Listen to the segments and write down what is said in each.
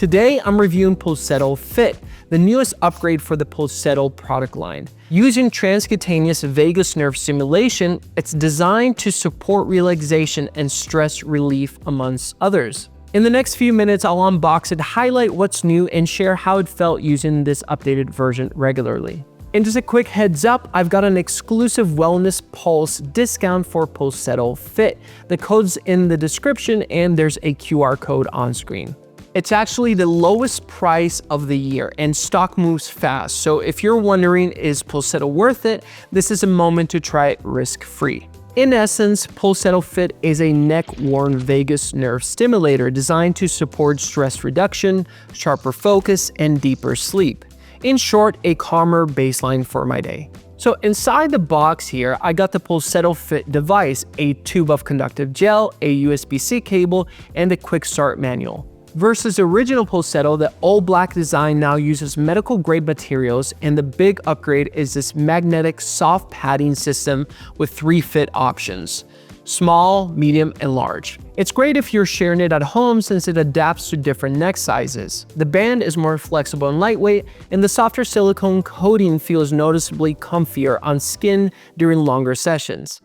Today, I'm reviewing Pulsetto Fit, the newest upgrade for the Pulsetto product line. Using transcutaneous vagus nerve stimulation, it's designed to support relaxation and stress relief amongst others. In the next few minutes, I'll unbox it, highlight what's new, and share how it felt using this updated version regularly. And just a quick heads up, I've got an exclusive Wellness Pulse discount for Pulsetto Fit. The code's in the description and there's a QR code on screen. It's actually the lowest price of the year and stock moves fast. So if you're wondering, is Pulsetto worth it? This is a moment to try it risk-free. In essence, Pulsetto Fit is a neck-worn vagus nerve stimulator designed to support stress reduction, sharper focus, and deeper sleep. In short, a calmer baseline for my day. So inside the box here, I got the Pulsetto Fit device, a tube of conductive gel, a USB-C cable, and a quick start manual. Versus the original Pulsetto, the all-black design now uses medical-grade materials, and the big upgrade is this magnetic soft padding system with 3 fit options: small, medium, and large. It's great if you're sharing it at home since it adapts to different neck sizes. The band is more flexible and lightweight, and the softer silicone coating feels noticeably comfier on skin during longer sessions.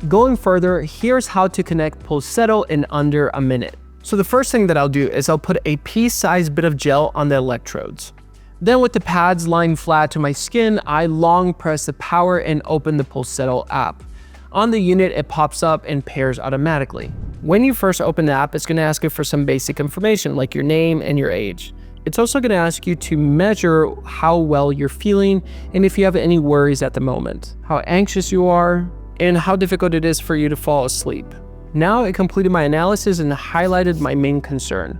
Going further, here's how to connect Pulsetto in under a minute. So the first thing that I'll do is I'll put a pea-sized bit of gel on the electrodes. Then with the pads lying flat to my skin, I long press the power and open the Pulsetto app. On the unit, it pops up and pairs automatically. When you first open the app, it's going to ask you for some basic information like your name and your age. It's also going to ask you to measure how well you're feeling and if you have any worries at the moment, how anxious you are, and how difficult it is for you to fall asleep. Now it completed my analysis and highlighted my main concern.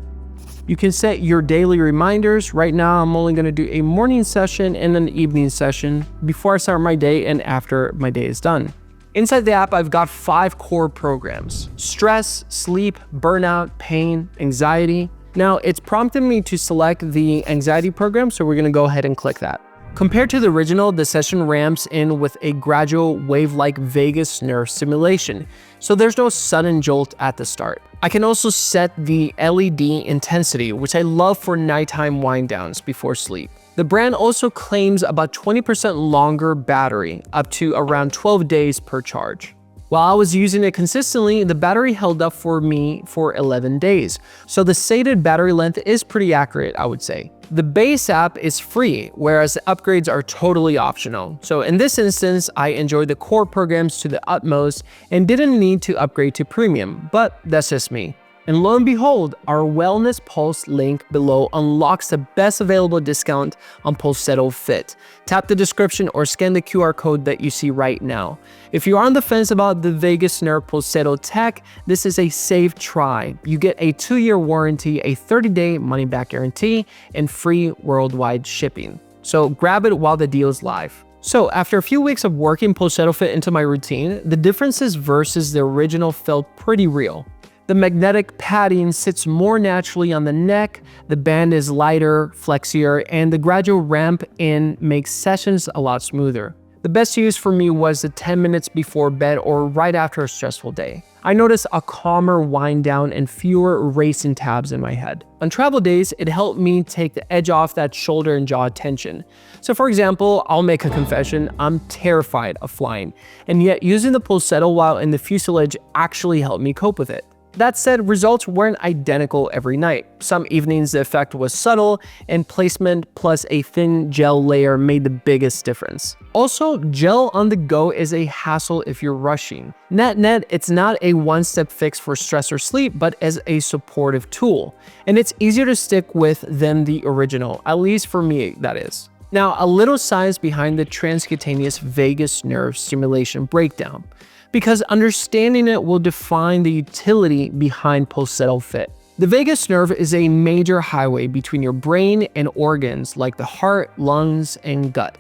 You can set your daily reminders. Right now, I'm only going to do a morning session and an evening session before I start my day and after my day is done. Inside the app, I've got 5 core programs: stress, sleep, burnout, pain, anxiety. Now it's prompted me to select the anxiety program, so we're going to go ahead and click that. Compared to the original, the session ramps in with a gradual wave-like vagus nerve stimulation, so there's no sudden jolt at the start. I can also set the LED intensity, which I love for nighttime wind-downs before sleep. The brand also claims about 20% longer battery, up to around 12 days per charge. While I was using it consistently, the battery held up for me for 11 days, so the stated battery length is pretty accurate, I would say. The base app is free, whereas the upgrades are totally optional. So in this instance, I enjoyed the core programs to the utmost and didn't need to upgrade to premium, but that's just me. And lo and behold, our Wellness Pulse link below unlocks the best available discount on Pulsetto Fit. Tap the description or scan the QR code that you see right now. If you're on the fence about the vagus nerve Pulsetto tech, this is a safe try. You get a 2-year warranty, a 30-day money-back guarantee, and free worldwide shipping. So grab it while the deal is live. So after a few weeks of working Pulsetto Fit into my routine, the differences versus the original felt pretty real. The magnetic padding sits more naturally on the neck, the band is lighter, flexier, and the gradual ramp in makes sessions a lot smoother. The best use for me was the 10 minutes before bed or right after a stressful day. I noticed a calmer wind down and fewer racing tabs in my head. On travel days, it helped me take the edge off that shoulder and jaw tension. So for example, I'll make a confession, I'm terrified of flying, and yet using the Pulsetto while in the fuselage actually helped me cope with it. That said, results weren't identical every night. Some evenings the effect was subtle, and placement plus a thin gel layer made the biggest difference. Also, gel on the go is a hassle if you're rushing. Net, it's not a one-step fix for stress or sleep, but as a supportive tool. And it's easier to stick with than the original, at least for me, that is. Now, a little science behind the transcutaneous vagus nerve stimulation breakdown, because understanding it will define the utility behind Pulsetto Fit. The vagus nerve is a major highway between your brain and organs like the heart, lungs, and gut.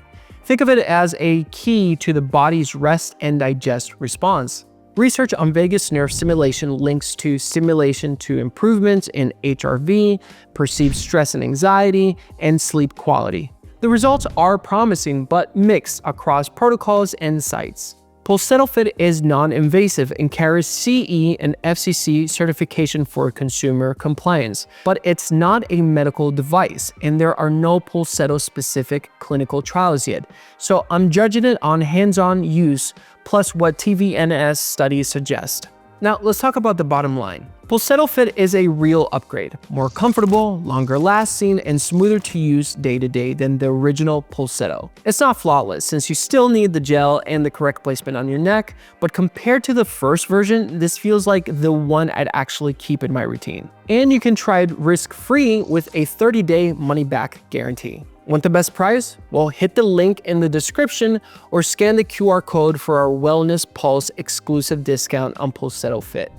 Think of it as a key to the body's rest and digest response. Research on vagus nerve stimulation links to stimulation to improvements in HRV, perceived stress and anxiety, and sleep quality. The results are promising but mixed across protocols and sites. Pulsetto Fit is non-invasive and carries CE and FCC certification for consumer compliance, but it's not a medical device, and there are no Pulsetto-specific clinical trials yet, so I'm judging it on hands-on use plus what TVNS studies suggest. Now, let's talk about the bottom line. Pulsetto Fit is a real upgrade, more comfortable, longer lasting, and smoother to use day to day than the original Pulsetto. It's not flawless since you still need the gel and the correct placement on your neck, but compared to the first version, this feels like the one I'd actually keep in my routine. And you can try it risk-free with a 30-day money-back guarantee. Want the best price? Well, hit the link in the description or scan the QR code for our Wellness Pulse exclusive discount on Pulsetto Fit.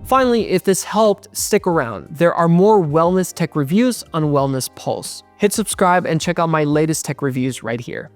Finally, if this helped, stick around. There are more wellness tech reviews on Wellness Pulse. Hit subscribe and check out my latest tech reviews right here.